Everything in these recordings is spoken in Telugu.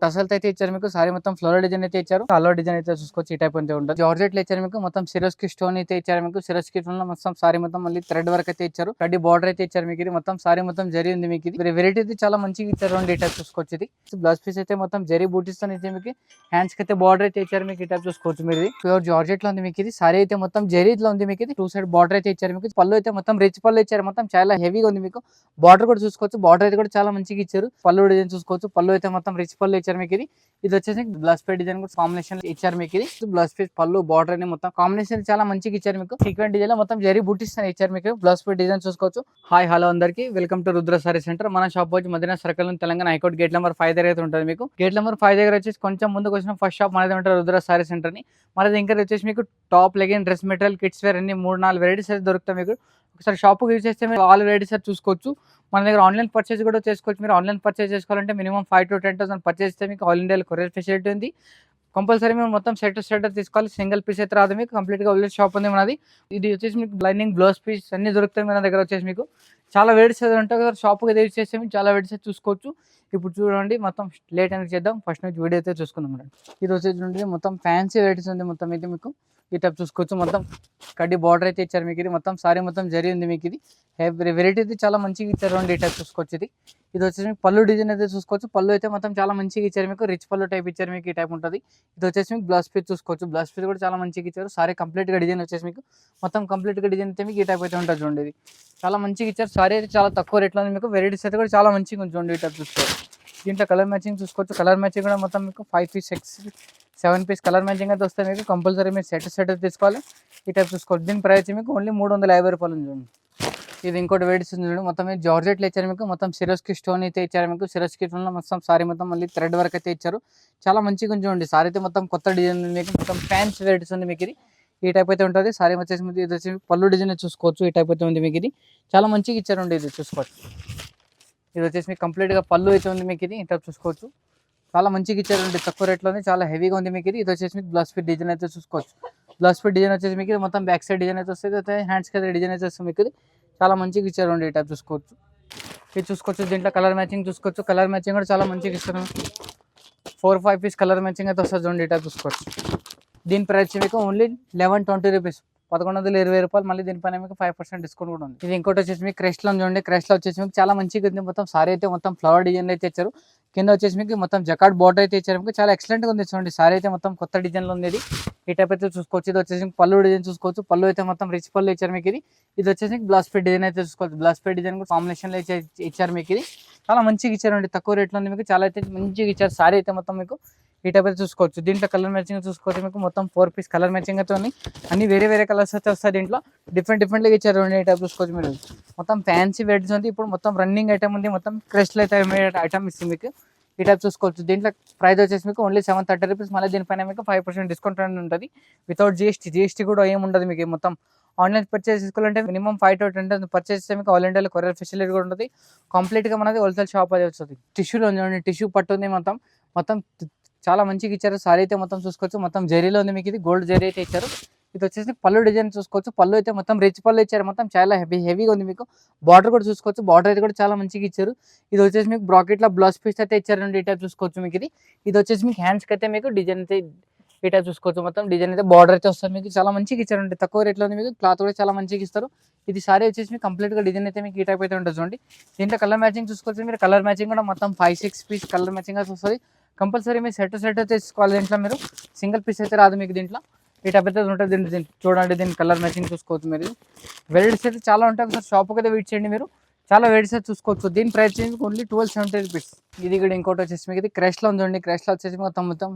టసల్స్ అయితే ఇచ్చారు మీకు. సారీ మొత్తం ఫ్లోరల్ డిజైన్ అయితే ఇచ్చారు. అల్లో డిజైన్ అయితే చూసుకోవచ్చు. ఈ టైప్ అయితే ఉంటుంది. జార్జెట్ ఇచ్చారు మీకు. మొత్తం సిరోస్కి స్టోన్ అయితే ఇచ్చారు మీకు. సిరోస్కి స్టోన్ లో మొత్తం సారీ మొత్తం మళ్ళీ థ్రెడ్ వర్క్ అయితే ఇచ్చారు. కడ్డీ బార్డర్ అయితే ఇచ్చారు మీకు. ఇది మొత్తం సారీ మొత్తం జరీ ఉంది మీకు. ఇది వెరైటీ అయితే చాలా మంచిగా ఇచ్చారు అండి. ఈ టైప్ చూసుకోవచ్చు. ఇది బ్లౌజ్ పీస్ అయితే మొత్తం జరీ బూటీస్ తో అయితే మీకు. హ్యాండ్స్ కి అయితే బార్డర్ అయితే ఇచ్చారు మీకు. ఈ టైప్ చూసుకోవచ్చు మీరు. ఇది ప్యూర్ జార్జెట్ లో ఉంది మీకు. ఇది సారీ అయితే మొత్తం జరీలో ఉంది మీకు. ఇది 2 సైడ్ బార్డర్ అయితే ఇచ్చారు మీకు. పళ్ళు అయితే మొత్తం రిచ్ పళ్ళు ఇచ్చారు. మొత్తం చాలా హెవీగా ఉంది మీకు. బార్డర్ కూడా చూసుకోవచ్చు. బార్డర్ అయితే కూడా చాలా మంచిగా ఇచ్చారు. పళ్ళు డిజైన్ చూసుకోవచ్చు. పళ్ళు అయితే మొత్తం రిచ్ పళ్ళు ఇచ్చారు మీకు. ఇది వచ్చేసి బ్లౌజ్ పీస్ డిజైన్ కూడా కాంబినేషన్ ఇచ్చారు మీకు. ఇది బ్లౌజ్ పీస్ పళ్ళు బార్డర్ అని మొత్తం కాంబినేషన్ చాలా మంచిగా ఇచ్చారు మీకు. సీక్వెంట్ డిజైన్ లో మొత్తం జరీ బూటీస్ ఇచ్చారు మీకు. బ్లౌజ్ పీస్ డిజైన్ చూసుకోవచ్చు. హాయ్ హలో అందరికి welcome to Rudra sari centre. మన షాప్ వచ్చి Madina circle Telangana high court gate number 5 దగ్గర అయితే ఉంటుంది మీకు. గేట్ నెంబర్ 5 దగ్గర వచ్చేసి కొంచెం ముందుకు వచ్చిన ఫస్ట్ షాప్ మనది ఉంటుంది రుద్ర సారీ సెంటర్ ని. మనది ఇంకా వచ్చేసి మీకు top legging dress material kids wear అన్ని 3-4 వెరైటీస్ అయితే దొరుకుతాయి మీకు. ఒకసారి షాప్ యూజ్ చేస్తే మీరు ఆల్ వెరైటీస్ అయితే చూసుకోవచ్చు. మన దగ్గర ఆన్లైన్ పర్చేస్ కూడా చేసుకోవచ్చు. మీరు ఆన్లైన్ పర్చేస్ చేసుకోవాలంటే మినిమం 5 to 10,000 పర్చేస్ చేస్తే మీకు ఆల్ ఇండియా కొరియర్ ఫెసిలిటీ ఉంది. కంపల్సరీ మేము మొత్తం సెట్ తీసుకోవాలి. సింగిల్ పీస్ అయితే రాదు మీకు. కంప్లీట్గా ఓల్డ్ షాప్ ఉంది మనది. ఇది వచ్చేసి మీకు లైనింగ్ బ్లౌజ్ పీస్ అన్ని దొరుకుతాయి మన దగ్గర వచ్చేసి మీకు. చాలా వెరైటీస్ అయితే ఉంటాయి కదా. షాప్కి యూజ్ చేస్తే మీకు చాలా వెరైటీస్ అయితే చూసుకోవచ్చు. ఇప్పుడు చూడండి మొత్తం లేట్ అనేది చేద్దాం. ఫస్ట్ నుంచి వీడియో అయితే చూసుకుందాం మేడం. ఇది వచ్చేసి చూడండి మొత్తం ఫ్యాన్సీ వెరైటీస్ ఉంది మొత్తం ఇది మీకు. ఈ టైప్ చూసుకోవచ్చు. మొత్తం కడ్డీ బార్డర్ అయితే ఇచ్చారు మీకు. ఇది మొత్తం సారీ మొత్తం జరీ ఉంది మీకు. ఇది వెరైటీ అయితే చాలా మంచిగా ఇచ్చారు అండి. ఈ టైప్ చూసుకోవచ్చు. ఇది వచ్చేసి మీకు పళ్ళు డిజైన్ అయితే చూసుకోవచ్చు. పళ్ళు అయితే మొత్తం చాలా మంచిగా ఇచ్చారు మీకు. రిచ్ పళ్ళు టైప్ ఇచ్చారు మీకు. ఈ టైప్ ఉంటుంది. ఇది వచ్చేసి మీకు బ్లౌజ్ పీస్ చూసుకోవచ్చు. బ్లౌజ్ పీస్ కూడా చాలా మంచిగా ఇచ్చారు. సారీ కంప్లీట్గా డిజైన్ వచ్చేసి మీకు మొత్తం కంప్లీట్గా డిజైన్ అయితే మీకు ఈ టైప్ అయితే ఉంటుంది చూడండి. ఇది చాలా మంచిగా ఇచ్చారు. సారీ అయితే చాలా తక్కువ రేట్లో ఉంది మీకు. వెరైటీస్ అయితే కూడా చాలా మంచిగా ఉంది చూడండి. ఈ టైప్ చూసుకోవచ్చు. దీంట్లో కలర్ మ్యాచింగ్ చూసుకోవచ్చు. కలర్ మ్యాచింగ్ కూడా మొత్తం మీకు 5 పీస్ 7 పీస్ కలర్ మ్యాచింగ్ అయితే వస్తాయి మీకు. కంపల్సరీ మీరు సెట్ తీసుకోవాలి. ఈ టైప్ చూసుకోవచ్చు. దీని ప్రైస్ మీకు ఓన్లీ 350 రూపాయలు ఉంది చూడండి. ఇది ఇంకోటి వెరైటీస్ ఉంది చూడండి. మొత్తం జార్జెట్లు ఇచ్చారు మీకు. మొత్తం సిరోస్కి స్టోన్ అయితే ఇచ్చారు మీకు. సిరోస్కి స్టోన్ లో మొత్తం సారీ మొత్తం మళ్ళీ థ్రెడ్ వర్క్ అయితే ఇచ్చారు. చాలా మంచిగా ఉంది చూడండి. సారీ అయితే మొత్తం కొత్త డిజైన్ ఉంది మీకు. మొత్తం ఫ్యాన్స్ వెరైటీస్ ఉంది మీకు. ఇది ఈ టైప్ అయితే ఉంటుంది. సారీ వచ్చేసి ఇది వచ్చి పళ్ళు డిజైన్ చూసుకోవచ్చు. ఈ టైప్ అయితే ఉంది మీకు. ఇది చాలా మంచిగా ఇచ్చారండి. ఇది చూసుకోవచ్చు. ఇది వచ్చేసి మీకు కంప్లీట్గా పళ్ళు అయితే ఉంది మీకు. ఇది టైప్ చూసుకోవచ్చు. చాలా మంచిగా ఇచ్చారండి. తక్కువ రేట్లో ఉంది. చాలా హెవీగా ఉంది మీకు. ఇది వచ్చేసి మీకు బ్లౌజ్ పీస్ డిజైన్ అయితే చూసుకోవచ్చు. బ్లౌజ్ పీస్ డిజైన్ వచ్చేసి మీకు మొత్తం బ్యాక్ సైడ్ డిజైన్ అయితే వస్తుంది. అయితే హ్యాండ్స్కి అయితే డిజైన్ అయితే వస్తుంది మీకు. ఇది చాలా మంచిగా ఇచ్చారండి. ఈ టైప్ చూసుకోవచ్చు. ఇది చూసుకోవచ్చు. దీంట్లో కలర్ మ్యాచింగ్ చూసుకోవచ్చు. కలర్ మ్యాచింగ్ కూడా చాలా మంచిగా ఇస్తారు. 4-5 పీస్ కలర్ మ్యాచింగ్ అయితే వస్తుంది చూడండి. ఈ టైప్ చూసుకోవచ్చు. దీని ప్రైస్ మీకు ఓన్లీ 1120 రూపీస్, 1120 రూపాయలు. మళ్ళీ దీనిపైన మీకు 5% డిస్కౌంట్ కూడా ఉంది. ఇది ఇంకోటి వచ్చేసి మీకు క్రెస్ట్ లో చూడండి. క్రెస్ట్ లో వచ్చేసి మీకు చాలా మంచిగా ఉంది. మొత్తం సారీ అయితే మొత్తం ఫ్లవర్ డిజైన్ అయితే ఇచ్చారు. కింద వచ్చేసి మీకు మొత్తం జకాట్ బార్డర్ అయితే ఇచ్చారు మీకు. చాలా ఎక్సలెంట్ గా ఉంది చూడండి. సారీ అయితే మొత్తం కొత్త డిజైన్ లో ఉంది. ఇది ఈ టైప్ అయితే చూసుకోవచ్చు. ఇది వచ్చేసి పళ్ళు డిజైన్ చూసుకోవచ్చు. పళ్ళు అయితే మొత్తం రిచ్ పళ్ళు ఇచ్చారు మీకు. ఇది వచ్చేసి బ్లౌజ్ పీస్ డిజైన్ అయితే చూసుకోవచ్చు. బ్లౌజ్ పీస్ డిజైన్ కూడా కాంబినేషన్ లో ఇచ్చారు మీకు. ఇది చాలా మంచిగా ఇచ్చారండి. తక్కువ రేట్లో ఉంది మీకు. చాలా అయితే మంచిగా ఇచ్చారు. సారీ అయితే మొత్తం మీకు ఈ టైప్ అయితే చూసుకోవచ్చు. దీంట్లో కలర్ మ్యాచింగ్ చూసుకోవచ్చు. మీకు మొత్తం 4 పీస్ కలర్ మ్యాచింగ్ అయితే ఉంది. అన్ని వేరే కలర్స్ అయితే వస్తాయి. దీంట్లో డిఫరెంట్గా ఇచ్చారు. ఈ టైప్ చూసుకోవచ్చు మీరు. మొత్తం ఫ్యాన్సీ వెరైటీస్ ఉంది. ఇప్పుడు మొత్తం రన్నింగ్ ఐటమ్ ఉంది. మొత్తం క్రెస్ట్లో అయితే ఐటమ్ ఇస్తుంది మీకు. ఈ టైప్ చూసుకోవచ్చు. దీంట్లో ప్రైస్ వచ్చేసి మీకు ఓన్లీ 730 రూపీస్. మళ్ళీ దీనిపైన మీకు 5% డిస్కౌంట్ ఉంటుంది. వితౌట్ జిఎస్టీ కూడా ఏమి ఉండదు మీకు. మొత్తం ఆన్లైన్ పర్చేస్ చేసుకోవాలంటే మినిమం 5 to 10,000 పర్చేస్ చేస్తే మీకు ఆల్ ఇండియాలో కొరియర్ ఫెసిలిటీ కూడా ఉంటుంది. కంప్లీట్గా మనది హోల్సేల్ షాప్ అది వస్తుంది. టిష్యూలో చూడండి. టిష్యూ పట్టు ఉంది. మొత్తం చాలా మంచిగా ఇచ్చారు. సారీ అయితే మొత్తం చూసుకోవచ్చు. మొత్తం జరీలో ఉంది మీకు. ఇది గోల్డ్ జరీ అయితే ఇచ్చారు. ఇది వచ్చేసి పళ్ళు డిజైన్ చూసుకోవచ్చు. పళ్ళు అయితే మొత్తం రిచ్ పళ్ళు ఇచ్చారు. మొత్తం చాలా హెవీగా ఉంది మీకు. బార్డర్ కూడా చూసుకోవచ్చు. బార్డర్ అయితే కూడా చాలా మంచిగా ఇచ్చారు. ఇది వచ్చేసి మీకు బ్రాకెట్లో బ్లౌజ్ పీస్ అయితే ఇచ్చారండి. ఈ టైప్ చూసుకోవచ్చు మీకు. ఇది వచ్చేసి మీకు హ్యాండ్స్కి అయితే మీకు డిజైన్ అయితే ఈ టైప్ చూసుకోవచ్చు. మొత్తం డిజైన్ అయితే బార్డర్ అయితే వస్తుంది మీకు. చాలా మంచిగా ఇచ్చారండి. తక్కువ రేట్లో ఉంది మీకు. క్లాత్ కూడా చాలా మంచిగా ఇస్తారు. ఇది సారీ వచ్చేసి మీకు కంప్లీట్గా డిజైన్ అయితే మీకు ఈ టైప్ అయితే ఉంటుంది చూడండి. దీంట్లో కలర్ మ్యాచింగ్ చూసుకోవచ్చు. మీరు కలర్ మ్యాచింగ్ కూడా మొత్తం 5-6 పీస్ కలర్ మ్యాచింగ్ అయితే వస్తుంది. కంపల్సరీ మీరు సెట్ అయితే తీసుకోవాలి. దీంట్లో మీరు సింగిల్ పీస్ అయితే రాదు మీకు. దీంట్లో ఈ టైప్ అయితే ఉంటుంది. దీంట్లో చూడండి. దీని కలర్ మ్యాచింగ్ చూసుకోవచ్చు మీరు. వెరైటీస్ అయితే చాలా ఉంటాయి. ఒకసారి షాప్కి అయితే విజిట్ చేయండి మీరు. చాలా వెరైటీస్ అయితే చూసుకోవచ్చు. దీని ప్రైస్ ఓన్లీ 1270 రూపీస్. ఇది కూడా ఇంకోటి వచ్చేసి మీకు. ఇది క్రెష్లో ఉందండి. క్రెష్లో వచ్చేసి మొత్తం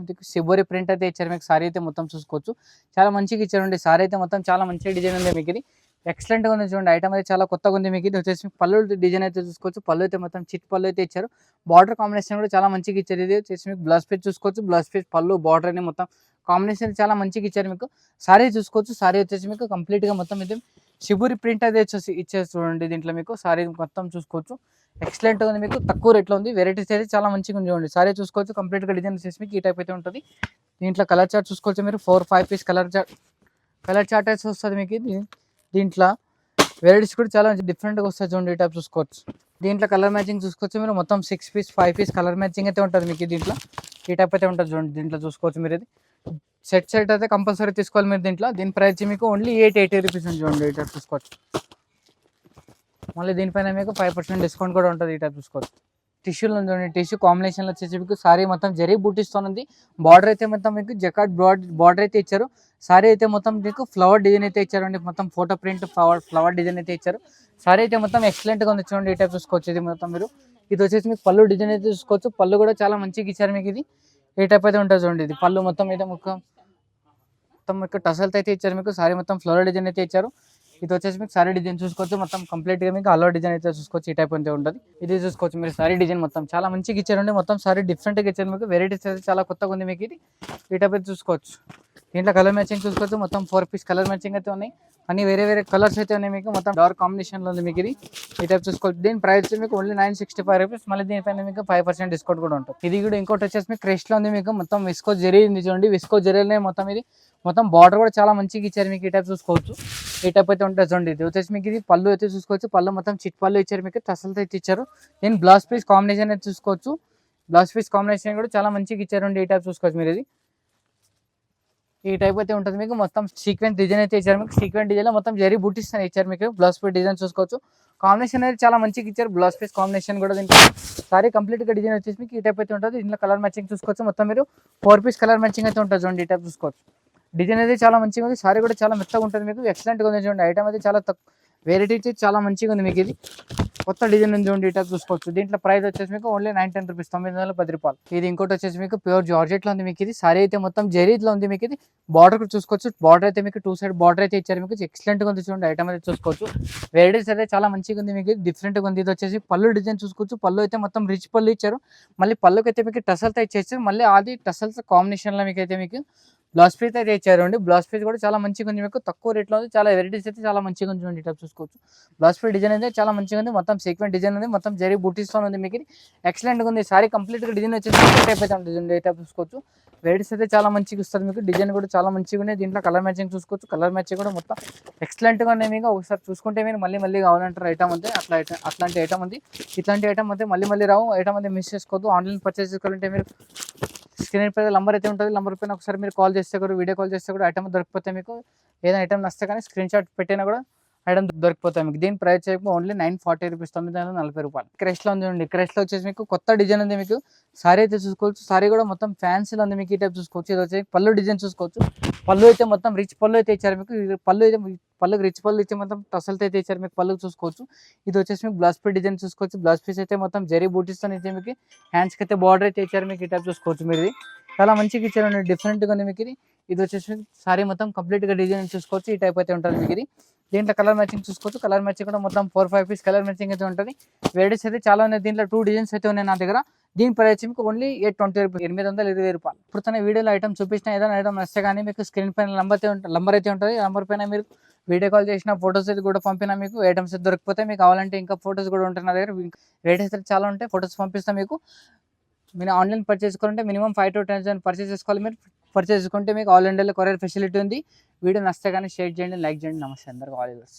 సిబోరి ప్రింట్ అయితే ఇచ్చారు మీకు. సారీ అయితే మొత్తం చూసుకోవచ్చు. చాలా మంచిగా ఇచ్చారండి. సారీ అయితే మొత్తం చాలా మంచిగా డిజైన్ ఉంది మీకు. ఇది ఎక్సలెంట్గా ఉంది చూడండి. ఐటమ్ అయితే చాలా కొత్తగా ఉంది మీకు. ఇది వచ్చేసి పళ్ళు డిజైన్ అయితే చూసుకోవచ్చు. పళ్ళు అయితే మొత్తం చిట్ పళ్ళు అయితే ఇచ్చారు. బార్డర్ కాంబినేషన్ కూడా చాలా మంచిగా ఇచ్చారు. ఇది వచ్చేసి మీకు బ్లౌజ్ పీస్ చూసుకోవచ్చు. బ్లౌజ్ పీస్ పళ్ళు బార్డర్ అని మొత్తం కాంబినేషన్ చాలా మంచిగా ఇచ్చారు మీకు. సారీ చూసుకోవచ్చు. సారీ వచ్చేసి మీకు కంప్లీట్గా మొత్తం ఇది షిబూరి ప్రింట్ అయితే ఇచ్చేసి చూడండి. దీంట్లో మీకు సారీ మొత్తం చూసుకోవచ్చు. ఎక్సలెంట్గా ఉంది మీకు. తక్కువ రేట్లో ఉంది. వెరైటీస్ అయితే చాలా మంచిగా ఉంది చూడండి. సారీ చూసుకోవచ్చు. కంప్లీట్గా డిజైన్ వచ్చేసి మీకు ఈ టైప్ అయితే ఉంటుంది. దీంట్లో కలర్ చార్ట్ చూసుకోవచ్చు మీరు. 4-5 పీస్ కలర్ చార్ట్ అయితే వస్తుంది మీకు. దీంట్లో వెరైటీస్ కూడా చాలా డిఫరెంట్గా వస్తాయి చూడండి. ఈ టైప్ చూసుకోవచ్చు. దీంట్లో కలర్ మ్యాచింగ్ చూసుకోవచ్చు మీరు. మొత్తం 6 పీస్ 5 పీస్ కలర్ మ్యాచింగ్ అయితే ఉంటుంది మీకు. దీంట్లో ఈ టైప్ అయితే ఉంటుంది చూడండి. దీంట్లో చూసుకోవచ్చు మీరు. ఇది సెట్ అయితే కంపల్సరీ తీసుకోవాలి మీరు. దీని ప్రైస్ మీకు ఓన్లీ 880 రూపీస్ ఉంది చూడండి. ఈ టైప్ చూసుకోవచ్చు. మళ్ళీ దీనిపైన మీకు 5% డిస్కౌంట్ కూడా ఉంటుంది. ఈ టైప్ చూసుకోవచ్చు. టిష్యూలో చూడండి. టిష్యూ కాంబినేషన్లో వచ్చేసి మీకు సారీ మొత్తం జరీ బూటీస్తో ఉంది. బార్డర్ అయితే మొత్తం మీకు జకాట్ బార్డర్ అయితే ఇచ్చారు. సారీ అయితే మొత్తం మీకు ఫ్లవర్ డిజైన్ అయితే ఇచ్చారండి. మొత్తం ఫోటో ప్రింట్ ఫ్లవర్ డిజైన్ అయితే ఇచ్చారు. సారీ అయితే మొత్తం ఎక్సలెంట్గా ఉంది చూడండి. ఈ టైప్ చూసుకోవచ్చు. ఇది మొత్తం మీరు ఇది వచ్చేసి మీకు పళ్ళు డిజైన్ అయితే చూసుకోవచ్చు. పళ్ళు కూడా చాలా మంచిగా ఇచ్చారు మీకు. ఇది ఏ టైప్ అయితే ఉంటుంది చూడండి. ఇది పళ్ళు మొత్తం అయితే మొత్తం మీకు టసల్తో అయితే ఇచ్చారు. మీకు సారీ మొత్తం ఫ్లోరల్ డిజైన్ అయితే ఇచ్చారు. ఇది వచ్చేసి మీకు సారీ డిజైన్ చూసుకోవచ్చు. మొత్తం కంప్లీట్గా మీకు అల్లో డిజైన్ అయితే చూసుకోవచ్చు. ఈ టైప్ అయితే ఉంటుంది. ఇది చూసుకోవచ్చు మీరు. సారీ డిజైన్ మొత్తం చాలా మంచిగా ఇచ్చారండి. మొత్తం సారీ డిఫరెంట్గా ఇచ్చారు మీకు. వెరైటీస్ అయితే చాలా కొత్తగా ఉంది మీకు. ఇది ఈ టైప్ అయితే చూసుకోవచ్చు. దీంట్లో కలర్ మ్యాచింగ్ చూసుకోవచ్చు. మొత్తం 4 పీస్ కలర్ మ్యాచింగ్ అయితే ఉన్నాయి. అన్ని వేరే కలర్స్ అయితే ఉన్నాయి మీకు. మొత్తం డార్క్ కాంబినేషన్లో ఉంది మీకు. ఇది ఈ టైప్ చూసుకోవచ్చు. దీని ప్రైస్ మీకు ఓన్లీ 965 రూపీస్. మళ్ళీ దీనిపైన మీకు 5% డిస్కౌంట్ కూడా ఉంటుంది. ఇది కూడా ఇంకోటి వచ్చేసి మీకు క్రెస్ట్లో ఉంది మీకు. మొత్తం విస్కో జరీ ఉంది చూడండి. విస్కో జరీలోనే మొత్తం ఇది మొత్తం బార్డర్ కూడా చాలా మంచిగా ఇచ్చారు మీకు. ఈ టైప్ చూసుకోవచ్చు. ఈ టైప్ అయితే ఉంటుంది చూడండి. ఇది వచ్చేసి మీకు ఇది పళ్ళు అయితే చూసుకోవచ్చు. పళ్ళు మొత్తం చిట్ పళ్ళు ఇచ్చారు మీకు. టసల్తో అయితే ఇచ్చారు. దీని బ్లౌజ్ పీస్ కాంబినేషన్ అయితే చూసుకోవచ్చు. బ్లౌజ్ పీస్ కాంబినేషన్ కూడా చాలా మంచిగా ఇచ్చారండి. ఈ టైప్ చూసుకోవచ్చు మీరు. ఇది ఈ టైప్ అయితే ఉంటుంది మీకు. మొత్తం సీక్వెన్స్ డిజైన్ అయితే ఇచ్చారు మీకు. సీక్వెన్స్ డిజైన్ లో మొత్తం జరీ బూటీస్ అని ఇచ్చారు మీకు. బ్లౌజ్ పీస్ డిజైన్ చూసుకోవచ్చు. కాంబినేషన్ అయితే చాలా మంచిగా ఇచ్చారు. బ్లౌజ్ పీస్ కాంబినేషన్ కూడా దీనికి సారీ కంప్లీట్ గా డిజైన్ వచ్చేసి మీకు ఈ టైప్ అయితే ఉంటుంది. దీంట్లో కలర్ మ్యాచింగ్ చూసుకోవచ్చు. మొత్తం మీరు 4 పీస్ కలర్ మ్యాచింగ్ అయితే ఉంటుంది చూడండి. ఈ టైప్ చూసుకోవచ్చు. డిజైన్ అయితే చాలా మంచిగా ఉంది. సారీ కూడా చాలా మెత్తగా ఉంటుంది మీకు. ఎక్సలెంట్గా ఉంది చూడండి. ఐటమ్ అయితే చాలా వెరైటీ అయితే చాలా మంచిగా ఉంది మీకు. ఇది కొత్త డిజైన్ ఉంది చూడండి. ఈ టైప్ చూసుకోవచ్చు. దీంట్లో ప్రైస్ వచ్చేసి మీకు ఓన్లీ 910 రూపీస్, 910 రూపాయలు. ఇది ఇంకోటి వచ్చేసి మీకు ప్యూర్ జార్జెట్లో ఉంది మీకు. ఇది సారీ అయితే మొత్తం జరీలో ఉంది మీకు. ఇది బార్డర్ చూసుకోవచ్చు. బార్డర్ అయితే మీకు 2 సైడ్ బార్డర్ అయితే ఇచ్చారు మీకు. ఎక్సలెంట్గా ఉంది చూడండి. ఐటమ్ అయితే చూసుకోవచ్చు. వెరైటీస్ అయితే చాలా మంచిగా ఉంది మీకు. డిఫరెంట్గా ఉంది. ఇది వచ్చేసి పళ్ళు డిజైన్ చూసుకోవచ్చు. పళ్ళు అయితే మొత్తం రిచ్ పళ్ళు ఇచ్చారు. మళ్ళీ పళ్ళుకి అయితే మీకు టసల్తో ఇచ్చేసారు. మళ్ళీ అది టసల్స్ కాంబినేషన్లో మీకు అయితే మీకు బ్లౌజ్ పీస్ అయితే ఇచ్చారు అండి. బ్లౌజ్ పీస్ కూడా చాలా మంచిగా ఉంది మీకు. తక్కువ రేట్లో ఉంది. చాలా వెరైటీస్ అయితే చాలా మంచిగా ఉంది చూడండి. టైప్ చూసుకోవచ్చు. బ్లౌజ్ పీస్ డిజైన్ అయితే చాలా మంచిగా ఉంది. మొత్తం సీక్వెంట్ డిజైన్ ఉంది. మొత్తం జరీ బూటీస్తో ఉంది మీకు. ఇది ఎక్సలెంట్గా ఉంది. సారీ కంప్లీట్గా డిజైన్ వచ్చేసి టైప్ అయితే ఉంటుంది. ఈ టైప్ చూసుకోవచ్చు. వెరైటీస్ అయితే చాలా మంచిగా ఇస్తుంది మీకు. డిజైన్ కూడా చాలా మంచిగా ఉన్నాయి. దీంట్లో కలర్ మ్యాచింగ్ చూసుకోవచ్చు. కలర్ మ్యాచింగ్ కూడా మొత్తం ఎక్సలెంట్గా ఉన్నాయి మీకు. ఒకసారి చూసుకుంటే మీరు మళ్ళీ కావాలంటారు ఐటమ్ అంతే. అట్లాంటి ఐటమ్ ఉంది. ఇట్లాంటి ఐటమ్ అయితే మళ్ళీ రావు. ఐటమ్ అయితే మిస్ చేసుకోవద్దు. ఆన్లైన్ పర్చేస్ చేసుకోవాలంటే మీరు స్క్రీన్ పైన నంబర్ అయితే ఉంటుంది. నంబర్ పైన ఒకసారి మీరు కాల్ చేస్తే కూడా వీడియో కాల్ చేస్తే కూడా ఐటమ్ దొరికిపోతే మీకు. ఏదైనా ఐటమ్ నస్తే కానీ స్క్రీన్ షాట్ పెట్టినా కూడా ఐటమ్ దొరికిపోతాయి మీకు. దీని ప్రైస్ చెప్పి ఓన్లీ 940 రూపీస్, 940 రూపాయలు. క్రెష్లో ఉంది చూడండి. క్రెష్లో వచ్చేసి మీకు కొత్త డిజైన్ ఉంది మీకు. సారీ అయితే చూసుకోవచ్చు. సారీ కూడా మొత్తం ఫ్యాన్సీలో ఉంది మీకు. ఈ టైప్ చూసుకోవచ్చు. ఇది వచ్చి పళ్ళు డిజైన్ చూసుకోవచ్చు. పళ్ళు అయితే మొత్తం రిచ్ పళ్ళు అయితే ఇచ్చారు మీకు. పళ్ళుకి రిచ్ పళ్ళు ఇచ్చి మొత్తం టసల్తో అయితే ఇచ్చారు మీకు. పళ్ళుకి చూసుకోవచ్చు. ఇది వచ్చేసి మీకు బ్లౌజ్ పీస్ డిజైన్ చూసుకోవచ్చు. బ్లౌజ్ పీస్ అయితే మొత్తం జరీ బూటీస్తో ఇచ్చే మీకు. హ్యాండ్స్కి అయితే బార్డర్ అయితే ఇచ్చారు మీకు. ఈ టైప్ చూసుకోవచ్చు మీరు. చాలా మంచిగా ఇచ్చారు. డిఫరెంట్గా ఉంది మీకు. ఇది వచ్చేసి సారీ మొత్తం కంప్లీట్గా డిజైన్ చూసుకోవచ్చు. ఈ టైప్ అయితే ఉంటుంది మీకు. దీంట్లో కలర్ మ్యాచింగ్ చూసుకోవచ్చు. కలర్ మ్యాచింగ్ కూడా మొత్తం 4-5 పీస్ కలర్ మ్యాచింగ్ అయితే ఉంటుంది. వెరైటీస్ అయితే చాలా ఉన్నాయి. దీంట్లో 2 డిజైన్స్ అయితే ఉన్నాయి నా దగ్గర. దీని ప్రైస్ మీకు ఓన్లీ 820 రూపీస్, 820 రూపాయలు. ఇప్పుడు తన వీడియోలో ఐటమ్ చూపించిన ఏదైనా ఐటమ్ నస్తే కానీ మీకు స్క్రీన్ పైన నంబర్ అయితే ఉంటుంది. నంబర్ పైన మీరు వీడియో కాల్ చేసిన ఫోటోస్ అయితే కూడా పంపినా మీకు ఐటమ్స్ అయితే దొరికిపోతే మీకు కావాలంటే ఇంకా ఫోటోస్ కూడా ఉంటాయి నా దగ్గర. వెరైటీస్ అయితే చాలా ఉంటాయి. ఫోటోస్ పంపిస్తాం మీకు. మీరు ఆన్లైన్ పర్చేస్ చేసుకోవాలంటే మినిమం 5 to 10 పర్చేస్ చేసుకోవాలి. మీరు పర్చేస్ చేసుకుంటే మీకు ఆల్ ఇండియాలో కొరియర్ ఫెసిలిటీ ఉంది. వీడియో నస్తే కానీ షేర్ చేయండి, లైక్ చేయండి. నమస్తే అందరికీ. All the best.